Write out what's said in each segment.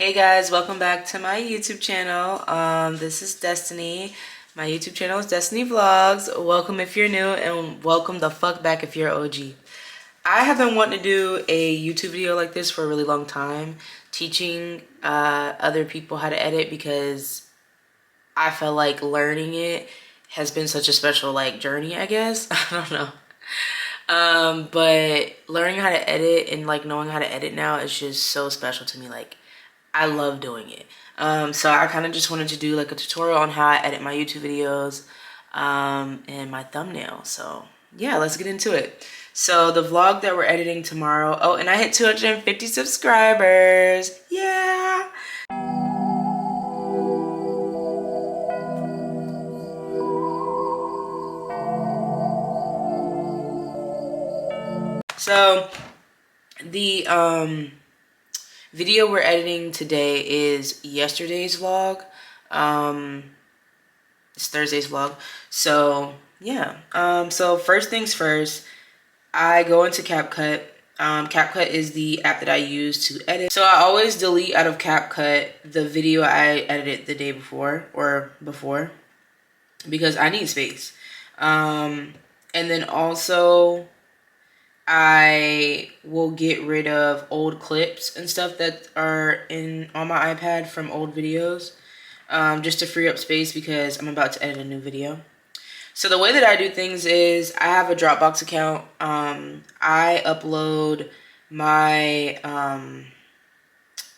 Hey guys, welcome back to my YouTube channel. This is Destiny. My YouTube channel is Destiny Vlogs. Welcome if you're new and welcome the fuck back if you're OG. I have been wanting to do a YouTube video like this for a really long time, teaching other people how to edit because I feel like learning it has been such a special journey, I guess. I don't know. But learning how to edit and knowing how to edit now is just so special to me. I love doing it. So I kind of just wanted to do a tutorial on how I edit my YouTube videos and my thumbnail. So yeah, let's get into it. So the vlog that we're editing tomorrow, oh, and I hit 250 subscribers. Yeah. So the video we're editing today is yesterday's vlog. It's Thursday's vlog. So yeah. So first things first, I go into CapCut. CapCut is the app that I use to edit. So I always delete out of CapCut the video I edited the day before because I need space. And then also I will get rid of old clips and stuff that are on my iPad from old videos, just to free up space because I'm about to edit a new video. So the way that I do things is I have a Dropbox account. I upload my,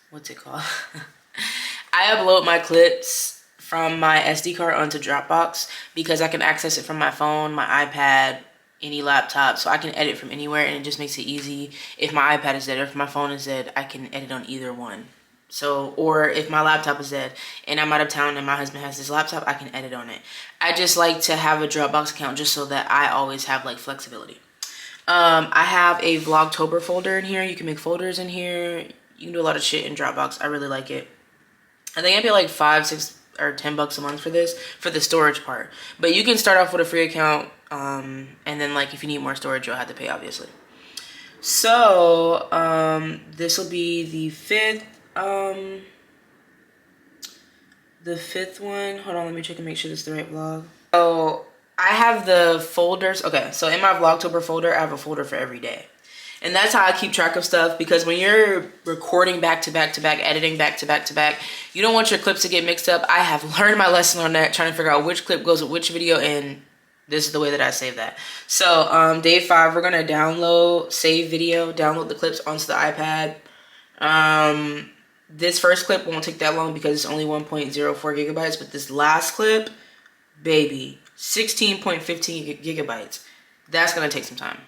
what's it called? I upload my clips from my SD card onto Dropbox because I can access it from my phone, my iPad, any laptop, so I can edit from anywhere, and it just makes it easy. If my iPad is dead or if my phone is dead, I can edit on either one. So, or if my laptop is dead and I'm out of town and my husband has his laptop, I can edit on it. I just like to have a Dropbox account just so that I always have flexibility. I have a Vlogtober folder in here. You can make folders in here. You can do a lot of shit in Dropbox. I really like it. I think I pay like $5, $6, or $10 a month for this, for the storage part. But you can start off with a free account, and then if you need more storage, you'll have to pay, obviously. So this will be the fifth one. Hold on, let me check and make sure this is the right vlog. So I have the folders. Okay, so in my Vlogtober folder, I have a folder for every day. And that's how I keep track of stuff, because when you're recording back to back to back, editing back to back to back, you don't want your clips to get mixed up. I have learned my lesson on that, trying to figure out which clip goes with which video, and this is the way that I save that. So day 5, we're gonna save video, download the clips onto the iPad. This first clip won't take that long because it's only 1.04 gigabytes, but this last clip, baby, 16.15 gigabytes. That's gonna take some time.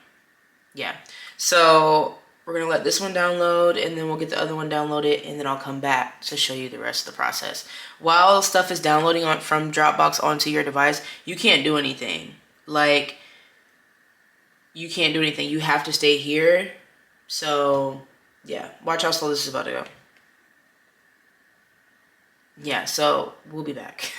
Yeah. So we're gonna let this one download, and then we'll get the other one downloaded, and then I'll come back to show you the rest of the process. While stuff is downloading from Dropbox onto your device, you can't do anything. You can't do anything. You have to stay here. So yeah, watch how slow this is about to go. Yeah, so we'll be back.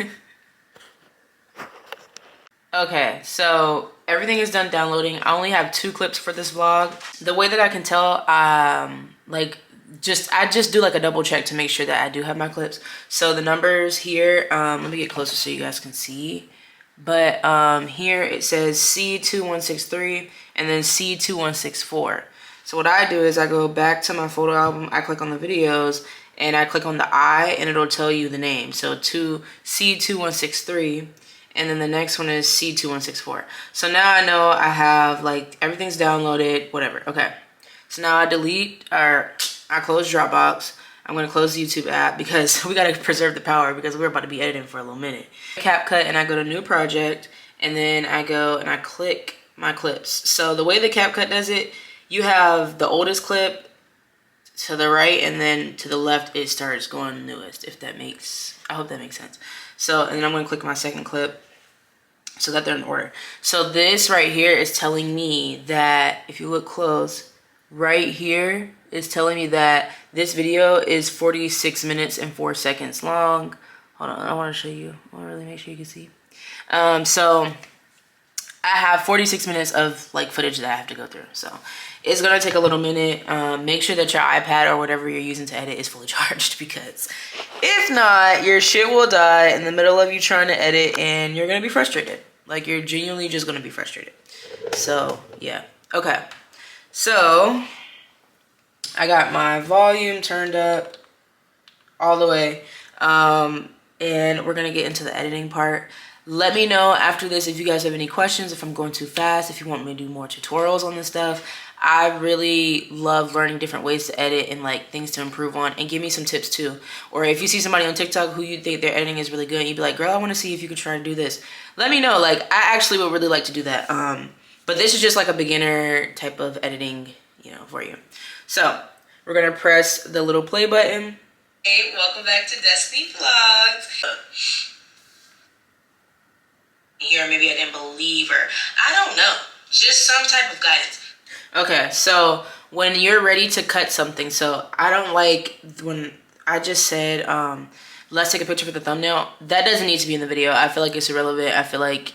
Okay, so everything is done downloading. I only have 2 clips for this vlog. The way that I can tell, I just do a double check to make sure that I do have my clips. So the numbers here, let me get closer so you guys can see. But here it says C2163 and then C2164. So what I do is I go back to my photo album, I click on the videos, and I click on the I, and it'll tell you the name. So C2163. And then the next one is C2164. So now I know I have everything's downloaded, whatever. Okay. So now I close Dropbox. I'm going to close the YouTube app because we got to preserve the power because we're about to be editing for a little minute. CapCut, and I go to new project, and then I go and I click my clips. So the way the CapCut does it, you have the oldest clip to the right, and then to the left it starts going newest, I hope that makes sense. So, and then I'm going to click my second clip so that they're in order. So this right here is telling me that, if you look close, right here is telling me that this video is 46 minutes and 4 seconds long. Hold on, I want to show you. I want to really make sure you can see. So I have 46 minutes of like footage that I have to go through. So it's gonna take a little minute. Make sure that your iPad or whatever you're using to edit is fully charged, because if not, your shit will die in the middle of you trying to edit and you're gonna be frustrated. Like, you're genuinely just gonna be frustrated. So yeah, okay. So I got my volume turned up all the way. And we're gonna get into the editing part. Let me know after this if you guys have any questions, if I'm going too fast, if you want me to do more tutorials on this stuff. I really love learning different ways to edit and like things to improve on, and give me some tips too. Or if you see somebody on TikTok who you think their editing is really good, and you'd be like, girl, I want to see if you can try to do this. Let me know. Like, I actually would really like to do that. But this is just like a beginner type of editing, you know, for you. So we're gonna press the little play button. Hey, welcome back to Destiny Vlogs. Here, maybe I didn't believe her. I don't know. Just some type of guidance. Okay, so when you're ready to cut something, so I don't like when I just said, let's take a picture for the thumbnail. That doesn't need to be in the video. I feel like it's irrelevant. I feel like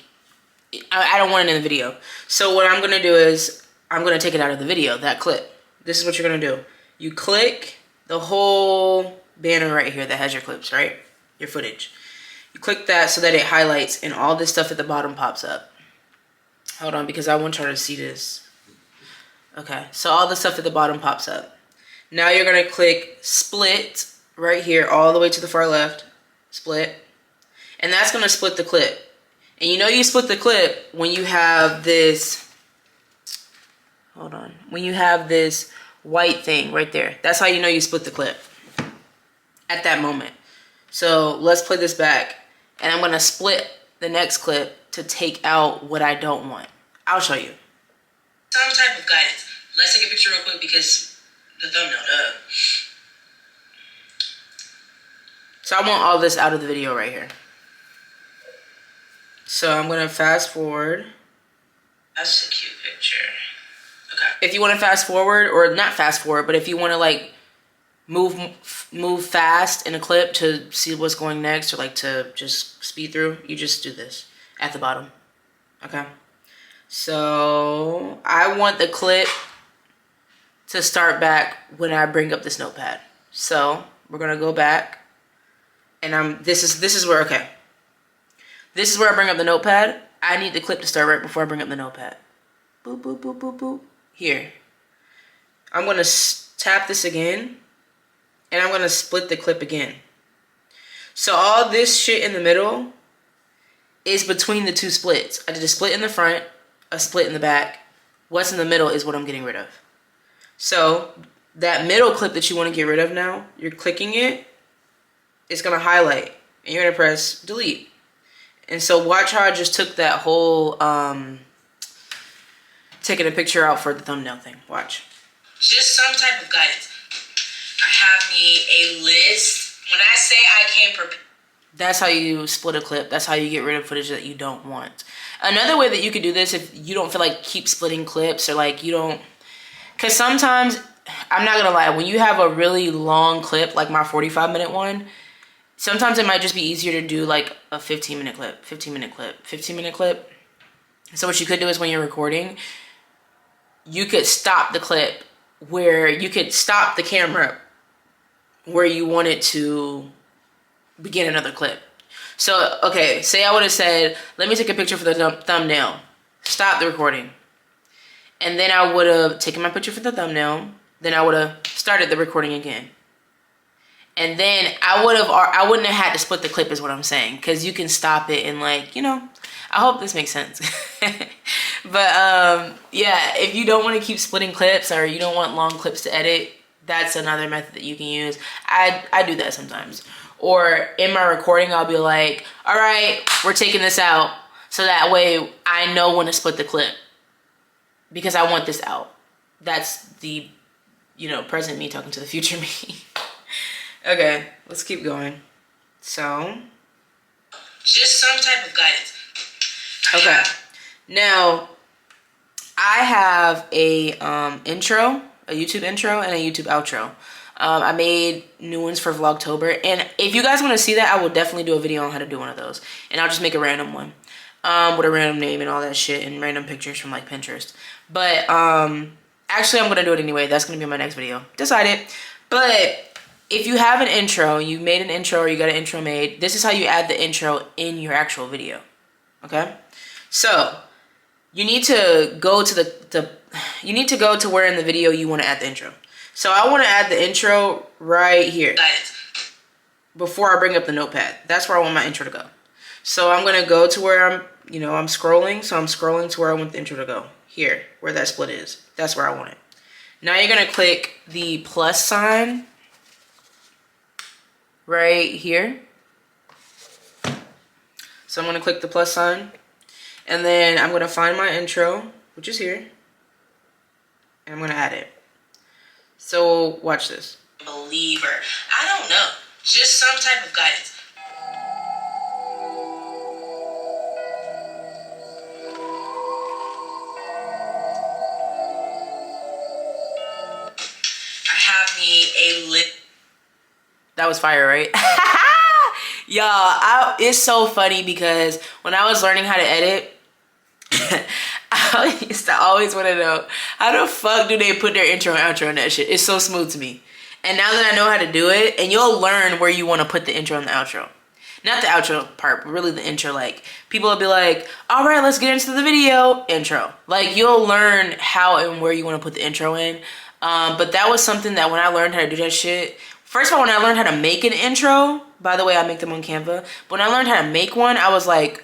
I don't want it in the video. So what I'm gonna do is I'm gonna take it out of the video, that clip. This is what you're gonna do. You click the whole banner right here that has your clips, right? Your footage. You click that so that it highlights and all this stuff at the bottom pops up. Hold on, because I want y'all to see this. Okay, so all the stuff at the bottom pops up. Now you're gonna click split right here all the way to the far left. Split. And that's gonna split the clip. And you know you split the clip when you have this, hold on, when you have this white thing right there. That's how you know you split the clip. At that moment. So let's play this back. And I'm gonna split the next clip to take out what I don't want. I'll show you. Some type of guidance. Let's take a picture real quick because the thumbnail, So I want all this out of the video right here. So I'm gonna fast forward. That's a cute picture. Okay. If you wanna fast forward, or not fast forward, but if you wanna like move fast in a clip to see what's going next, or like to just speed through, you just do this at the bottom. Okay, so I want the clip to start back when I bring up this notepad. So we're gonna go back, and this is where, okay, this is where I bring up the notepad. I need the clip to start right before I bring up the notepad. Boop, boop, boop, boop, boop. Here, I'm gonna tap this again, and I'm gonna split the clip again. So all this shit in the middle is between the two splits. I did a split in the front, a split in the back. What's in the middle is what I'm getting rid of. So that middle clip that you wanna get rid of now, you're clicking it, it's gonna highlight, and you're gonna press delete. And so watch how I just took that whole, taking a picture out for the thumbnail thing, watch. Just some type of guidance. I have me a list. When I say I can't prepare, that's how you split a clip. That's how you get rid of footage that you don't want. Another way that you could do this, if you don't feel like keep splitting clips, or like you don't, because sometimes, I'm not gonna lie, when you have a really long clip, like my 45-minute one, sometimes it might just be easier to do like a 15-minute clip, 15-minute clip, 15-minute clip. So what you could do is when you're recording, you could stop the clip where you could stop the camera where you want it to begin another clip. So, okay, say I would have said, let me take a picture for the thumbnail. Stop the recording. And then I would have taken my picture for the thumbnail. Then I would have started the recording again. And then I wouldn't have had to split the clip is what I'm saying. Because you can stop it and like, you know, I hope this makes sense. But yeah, if you don't want to keep splitting clips, or you don't want long clips to edit, that's another method that you can use. I do that sometimes. Or in my recording, I'll be like, all right, we're taking this out. So that way I know when to split the clip, because I want this out. That's the, you know, present me talking to the future me. Okay, let's keep going. So, just some type of guidance. Okay, now I have a intro, a YouTube intro, and a YouTube outro. I made new ones for Vlogtober, and if you guys want to see that, I will definitely do a video on how to do one of those, and I'll just make a random one. with a random name and all that shit and random pictures from like Pinterest. But actually I'm gonna do it anyway. That's gonna be my next video. Decided. But if you have an intro, you made an intro or you got an intro made, this is how you add the intro in your actual video. Okay? So you need to go to you need to go to where in the video you want to add the intro. So I want to add the intro right here before I bring up the notepad. That's where I want my intro to go. So I'm going to go to where I'm scrolling. So I'm scrolling to where I want the intro to go. Here, where that split is. That's where I want it. Now you're going to click the plus sign right here. So I'm going to click the plus sign. And then I'm going to find my intro, which is here. And I'm going to add it. So watch this. Believer. I don't know. Just some type of guidance. I have me a lip. That was fire, right? Y'all, it's so funny because when I was learning how to edit, I used to always want to know, how the fuck do they put their intro and outro in that shit? It's so smooth to me. And now that I know how to do it, and you'll learn where you want to put the intro and the outro. Not the outro part, but really the intro. Like, people will be like, all right, let's get into the video. Intro. Like, you'll learn how and where you want to put the intro in. But that was something that when I learned how to do that shit, first of all, when I learned how to make an intro, by the way, I make them on Canva. But when I learned how to make one, I was like,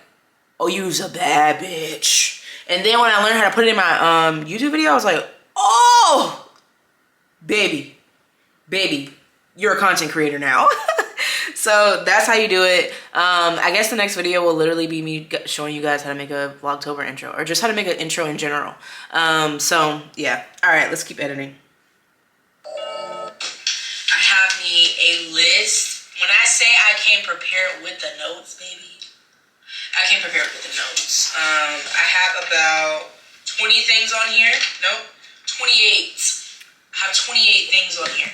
oh, you's a bad bitch. And then when I learned how to put it in my YouTube video, I was like, oh, baby, you're a content creator now. So that's how you do it. I guess the next video will literally be me showing you guys how to make a Vlogtober intro, or just how to make an intro in general. So yeah, all right, let's keep editing. I have me a list. When I say I came prepared with the notes, baby, I came prepared with the notes. I have about 20 things on here. Nope, 28. I have 28 things on here.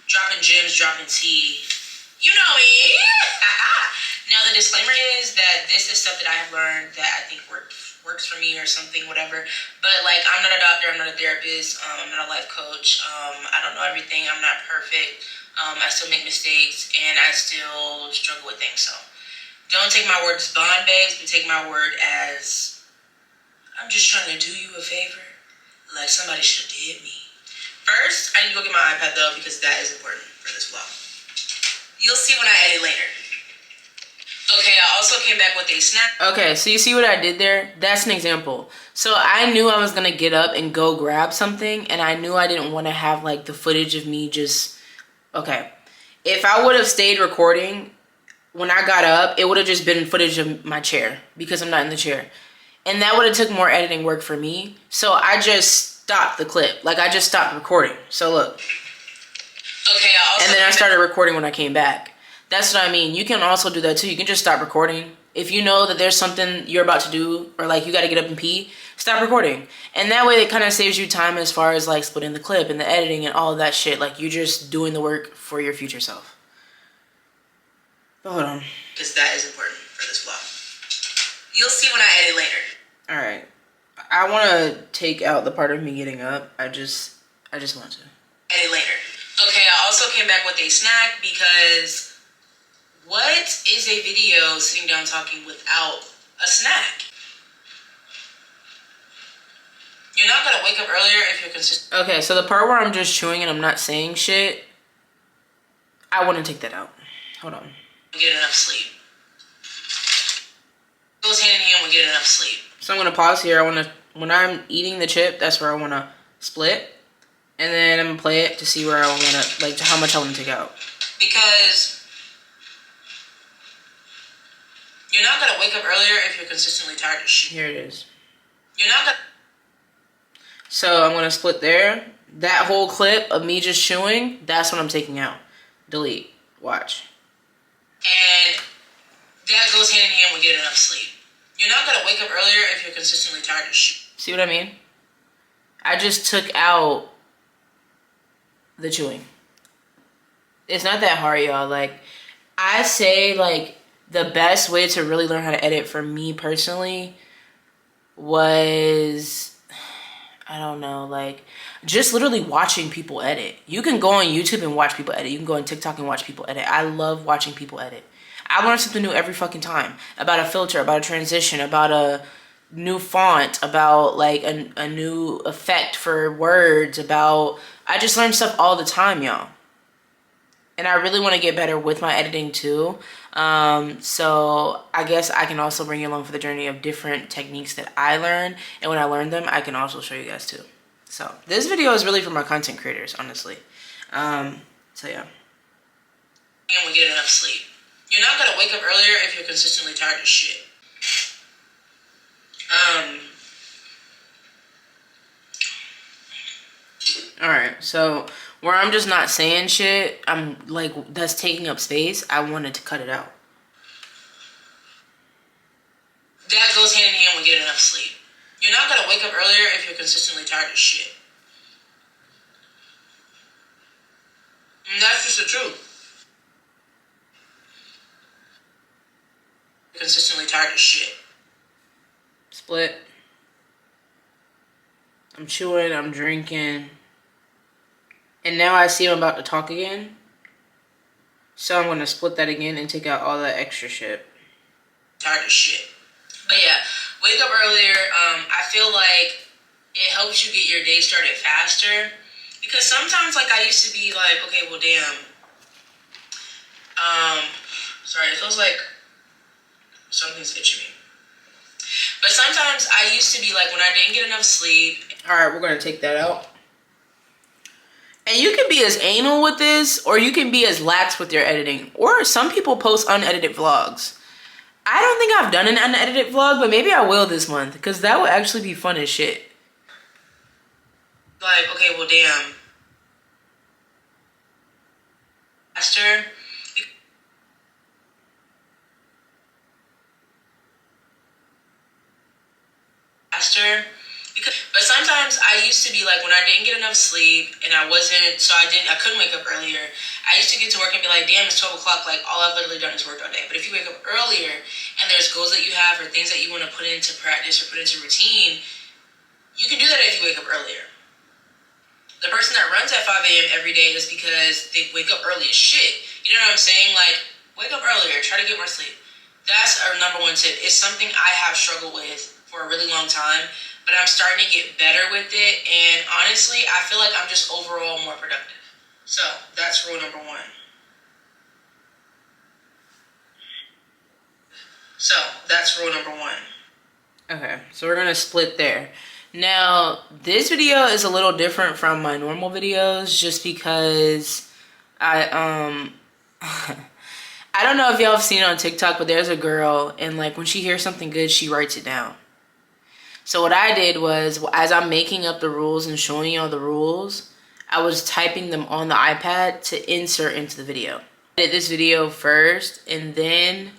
Dropping gems, dropping tea. You know me. Now the disclaimer is that this is stuff that I have learned that I think works for me or something, whatever. But like, I'm not a doctor, I'm not a therapist, I'm not a life coach. I don't know everything, I'm not perfect. I still make mistakes and I still struggle with things. So don't take my word as bond, babes, but take my word as I'm just trying to do you a favor. Like somebody should have did me. First, I need to go get my iPad though, because that is important for this vlog. You'll see when I edit later. Okay, I also came back with a snap. Okay, so you see what I did there? That's an example. So I knew I was gonna get up and go grab something, and I knew I didn't want to have like the footage of me just, okay. If I would have stayed recording, when I got up, it would have just been footage of my chair because I'm not in the chair. And that would have took more editing work for me. So I just stopped the clip. Like, I just stopped recording. So look. Okay, and then I started recording when I came back. That's what I mean. You can also do that too. You can just stop recording. If you know that there's something you're about to do, or like you got to get up and pee, stop recording. And that way it kind of saves you time as far as like splitting the clip and the editing and all of that shit. Like, you're just doing the work for your future self. But hold on. Because that is important for this vlog. You'll see when I edit later. All right. I want to take out the part of me getting up. I just want to. Edit later. Okay, I also came back with a snack because what is a video sitting down talking without a snack? You're not going to wake up earlier if you're consistent. Okay, so the part where I'm just chewing and I'm not saying shit, I want to take that out. Hold on. Get enough sleep. Goes hand in hand with getting enough sleep. So I'm gonna pause here. When I'm eating the chip, that's where I wanna split. And then I'm gonna play it to see where I wanna, like, how much I wanna take out. Because you're not gonna wake up earlier if you're consistently tired of shit. Here it is. You're not gonna. So I'm gonna split there. That whole clip of me just chewing, that's what I'm taking out. Delete. Watch. And that goes hand in hand with getting enough sleep. You're not gonna wake up earlier if you're consistently tired of shit. See what I mean? I just took out the chewing. It's not that hard, y'all. Like, I say, like, the best way to really learn how to edit for me personally was, I don't know, like just literally watching people edit. You can go on YouTube and watch people edit. You can go on TikTok and watch people edit. I love watching people edit. I learn something new every fucking time about a filter, about a transition, about a new font, about like a new effect for words, I just learn stuff all the time, y'all. And I really want to get better with my editing too. So I guess I can also bring you along for the journey of different techniques that I learn. And when I learn them, I can also show you guys too. So this video is really for my content creators, honestly. So yeah. And we get enough sleep. You're not gonna wake up earlier if you're consistently tired of shit. Alright, so where I'm just not saying shit, I'm like, that's taking up space, I wanted to cut it out. That goes hand in hand with getting enough sleep. You're not gonna wake up earlier if you're consistently tired of shit. And that's just the truth. Consistently tired of shit. Split. I'm chewing, I'm drinking. And now I see I'm about to talk again. So I'm gonna split that again and take out all that extra shit. Tired of shit. But yeah, wake up earlier. I feel like it helps you get your day started faster. Because sometimes, like, I used to be like, okay, well, damn. Sorry, it feels like something's itching me. But sometimes I used to be like, when I didn't get enough sleep. All right, we're gonna take that out. And you can be as anal with this, or you can be as lax with your editing. Or some people post unedited vlogs. I don't think I've done an unedited vlog, but maybe I will this month, because that would actually be fun as shit. Like, okay, well, damn. Faster. But sometimes I used to be like, when I didn't get enough sleep and I couldn't wake up earlier, I used to get to work and be like, damn, it's 12 o'clock, like all I've literally done is worked all day. But if you wake up earlier and there's goals that you have or things that you want to put into practice or put into routine, you can do that if you wake up earlier. The person that runs at 5 a.m. every day is because they wake up early as shit. You know what I'm saying? Like, wake up earlier, try to get more sleep. That's our number one tip. It's something I have struggled with for a really long time, but I'm starting to get better with it, and honestly, I feel like I'm just overall more productive. So that's rule number one. Okay, so we're gonna split there. Now, this video is a little different from my normal videos just because I don't know if y'all have seen it on TikTok, but there's a girl, and like when she hears something good, she writes it down. So what I did was, as I'm making up the rules and showing y'all the rules, I was typing them on the iPad to insert into the video. I did this video first, and then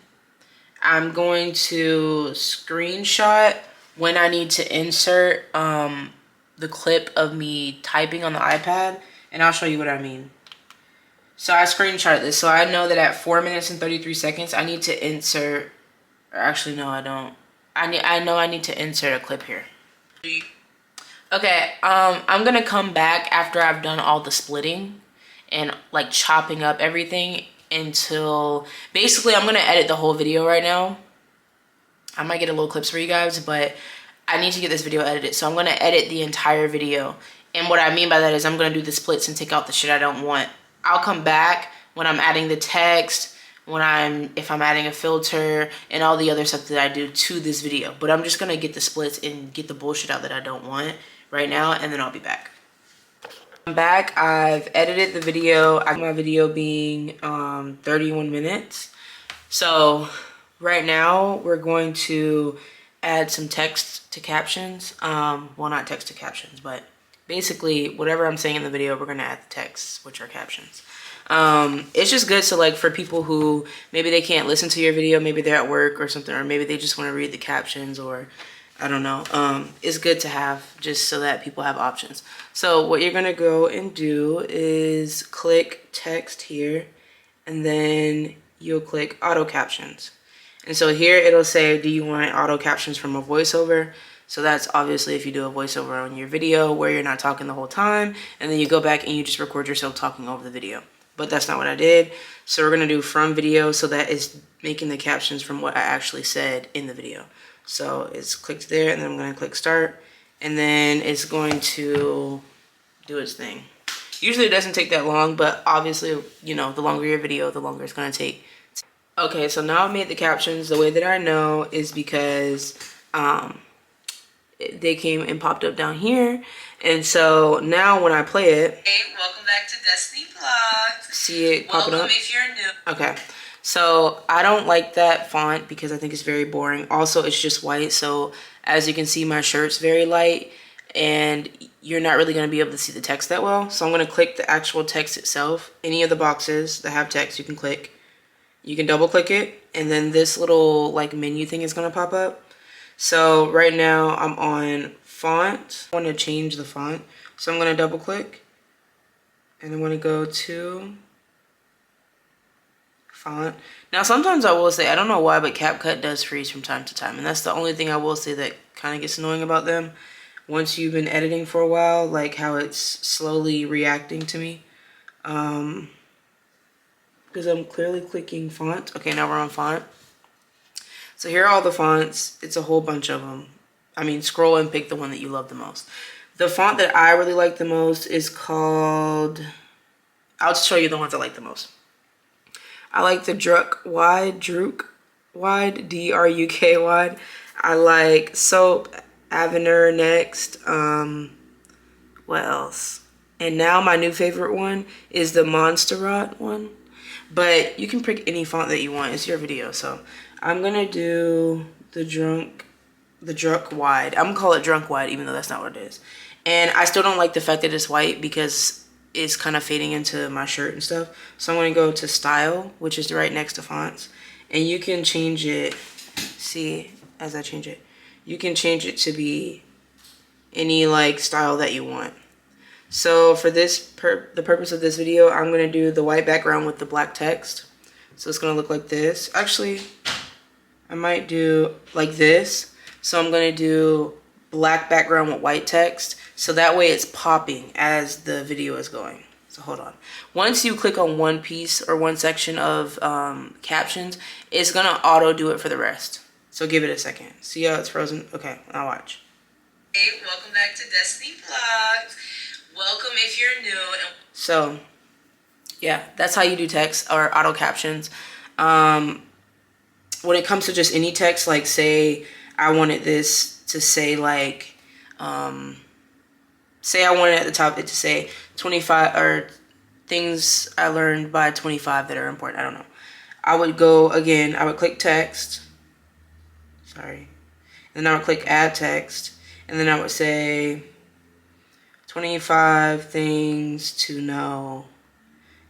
I'm going to screenshot when I need to insert the clip of me typing on the iPad, and I'll show you what I mean. So I screenshot this, so I know that at 4 minutes and 33 seconds, I need to insert, or actually no, I don't. I know I need to insert a clip here. Okay, I'm gonna come back after I've done all the splitting and like chopping up everything until, basically I'm gonna edit the whole video right now. I might get a little clips for you guys, but I need to get this video edited. So I'm gonna edit the entire video. And what I mean by that is I'm gonna do the splits and take out the shit I don't want. I'll come back when I'm adding the text, if I'm adding a filter and all the other stuff that I do to this video. But I'm just gonna get the splits and get the bullshit out that I don't want right now, and then I'll be back. I'm back. I've edited the video. I got my video being 31 minutes. So right now we're going to add some text to captions. Well, not text to captions, but basically whatever I'm saying in the video, we're gonna add the texts, which are captions. It's just good, so like for people who maybe they can't listen to your video, maybe they're at work or something, or maybe they just want to read the captions, or I don't know. It's good to have just so that people have options. So what you're gonna go and do is click text here, and then you'll click auto captions. And so here it'll say, do you want auto captions from a voiceover? So that's obviously if you do a voiceover on your video where you're not talking the whole time, and then you go back and you just record yourself talking over the video. But that's not what I did. So we're gonna do from video, so that is making the captions from what I actually said in the video. So it's clicked there, and then I'm gonna click start, and then it's going to do its thing. Usually it doesn't take that long, but obviously, you know, the longer your video, the longer it's gonna take. Okay, so now I've made the captions. The way that I know is because they came and popped up down here. And so now when I play it, hey, welcome back to Destiny Vlogs. See it popping up? Welcome if you're new. Okay, so I don't like that font because I think it's very boring. Also, it's just white, so as you can see, my shirt's very light, and you're not really going to be able to see the text that well. So I'm going to click the actual text itself. Any of the boxes that have text, you can click. You can double click it, and then this little like menu thing is going to pop up. So right now I'm on font. I want to change the font, so I'm going to double click, and I'm going to go to font. Now sometimes I will say, I don't know why, but CapCut does freeze from time to time, and that's the only thing I will say that kind of gets annoying about them. Once you've been editing for a while, like how it's slowly reacting to me. Because I'm clearly clicking font. Okay, now we're on font. So here are all the fonts. It's a whole bunch of them. I mean, scroll and pick the one that you love the most. The font that I really like the most is called, I'll just show you the ones I like the most. I like the Druk Wide, D-R-U-K wide. I like Soap, Avener next. What else? And now my new favorite one is the Monsterot one. But you can pick any font that you want. It's your video. So I'm going to do the Druk Wide. I'm going to call it Drunk Wide, even though that's not what it is. And I still don't like the fact that it's white because it's kind of fading into my shirt and stuff. So I'm going to go to Style, which is right next to Fonts. And you can change it. See, as I change it, you can change it to be any like style that you want. So for this, the purpose of this video, I'm going to do the white background with the black text. So it's going to look like this. Actually, I might do like this. So I'm going to do black background with white text. So that way it's popping as the video is going. So hold on. Once you click on one piece or one section of captions, it's going to auto do it for the rest. So give it a second. See how it's frozen? Okay, now watch. Hey, welcome back to Destiny Vlogs. Welcome if you're new. So, yeah, that's how you do text or auto captions. When it comes to just any text, like say I wanted this to say like, say I wanted at the top it to say 25 or things I learned by 25 that are important. I don't know. I would go again. I would click text. Sorry. And then I would click add text. And then I would say 25 things to know,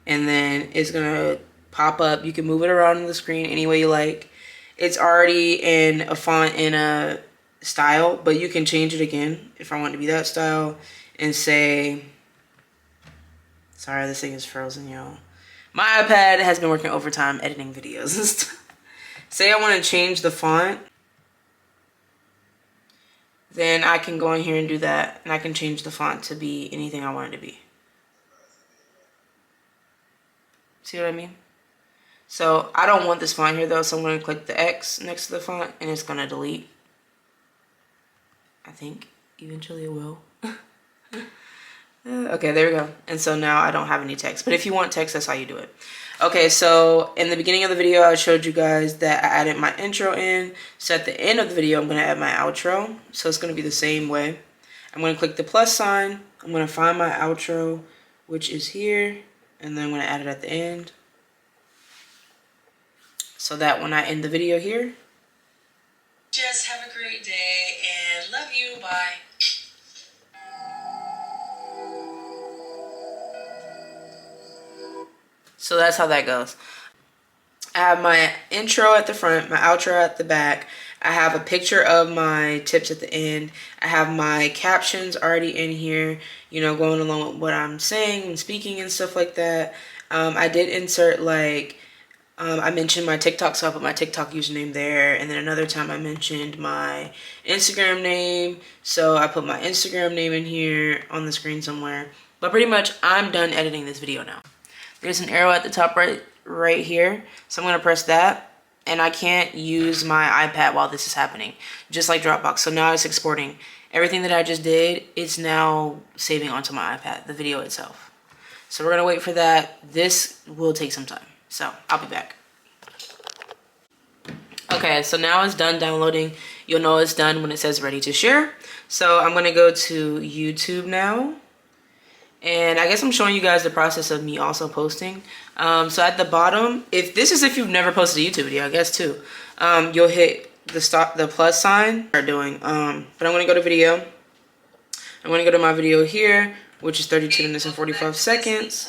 and then it's gonna pop up. You can move it around on the screen any way you like. It's already in a font in a style, but you can change it again if I want it to be that style and say, sorry, this thing is frozen, y'all. My iPad has been working overtime editing videos and stuff. Say I want to change the font, then I can go in here and do that, and I can change the font to be anything I want it to be. See what I mean? So I don't want this font here though, so I'm going to click the X next to the font, and it's going to delete. I think eventually it will. Okay, there we go. And so now I don't have any text, but if you want text, that's how you do it. Okay, so in the beginning of the video, I showed you guys that I added my intro in. So at the end of the video, I'm going to add my outro. So it's going to be the same way. I'm going to click the plus sign. I'm going to find my outro, which is here. And then I'm going to add it at the end. So that when I end the video here. Just have a great day and love you. Bye. So that's how that goes. I have my intro at the front, my outro at the back. I have a picture of my tips at the end. I have my captions already in here, you know, going along with what I'm saying and speaking and stuff like that. I did insert like I mentioned my TikTok, so I put my TikTok username there. And then another time I mentioned my Instagram name, so I put my Instagram name in here on the screen somewhere. But pretty much I'm done editing this video now. There's an arrow at the top right here, so I'm gonna press that, and I can't use my iPad while this is happening, just like Dropbox. So now it's exporting everything that I just did. It's now saving onto my iPad, the video itself. So we're gonna wait for that. This will take some time, so I'll be back. Okay, so now it's done downloading. You'll know it's done when it says ready to share. So I'm gonna go to YouTube now. And I guess I'm showing you guys the process of me also posting. So at the bottom, if you've never posted a YouTube video, I guess too, you'll hit the plus sign. But I'm gonna go to video. I'm gonna go to my video here, which is 32 minutes and 45 seconds.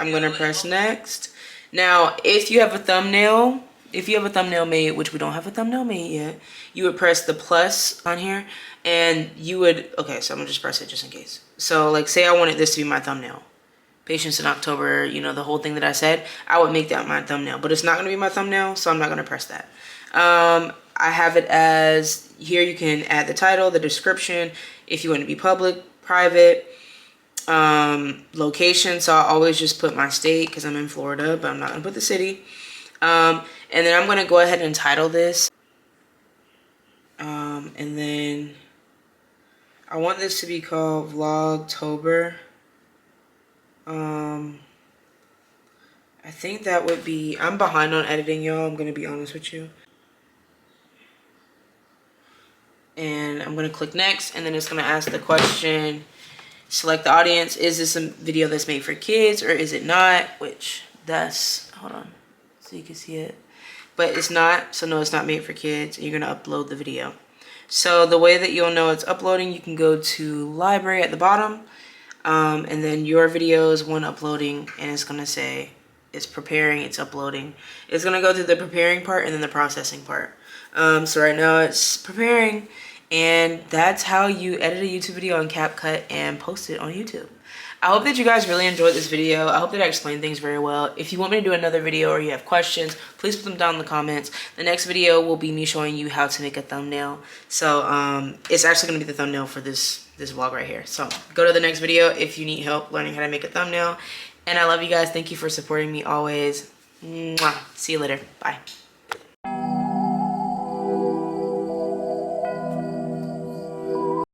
I'm gonna press next. Now, if you have a thumbnail made, which we don't have a thumbnail made yet, you would press the plus on here, and you would, okay, so I'm gonna just press it just in case. So like, say I wanted this to be my thumbnail, Patience in October, you know, the whole thing that I said, I would make that my thumbnail, but it's not gonna be my thumbnail, so I'm not gonna press that. I have it as, here you can add the title, the description, if you want to be public, private, location, so I always just put my state because I'm in Florida, but I'm not gonna put the city. And then I'm gonna go ahead and title this, and then I want this to be called VLOGTOBER. I think that would be, I'm behind on editing, y'all, I'm gonna be honest with you. And I'm gonna click next, and then it's gonna ask the question, select the audience. Is this a video that's made for kids or is it not? Which that's, hold on, so you can see it. But it's not, so no, it's not made for kids. You're gonna upload the video. So the way that you'll know it's uploading, you can go to library at the bottom, and then your videos when uploading, and it's gonna say it's preparing, it's uploading. It's gonna go through the preparing part and then the processing part. So right now it's preparing, and that's how you edit a YouTube video on CapCut and post it on YouTube. I hope that you guys really enjoyed this video. I hope that I explained things very well. If you want me to do another video or you have questions, please put them down in the comments. The next video will be me showing you how to make a thumbnail. So it's actually gonna be the thumbnail for this vlog right here. So go to the next video if you need help learning how to make a thumbnail. And I love you guys. Thank you for supporting me always. Mwah. See you later. Bye.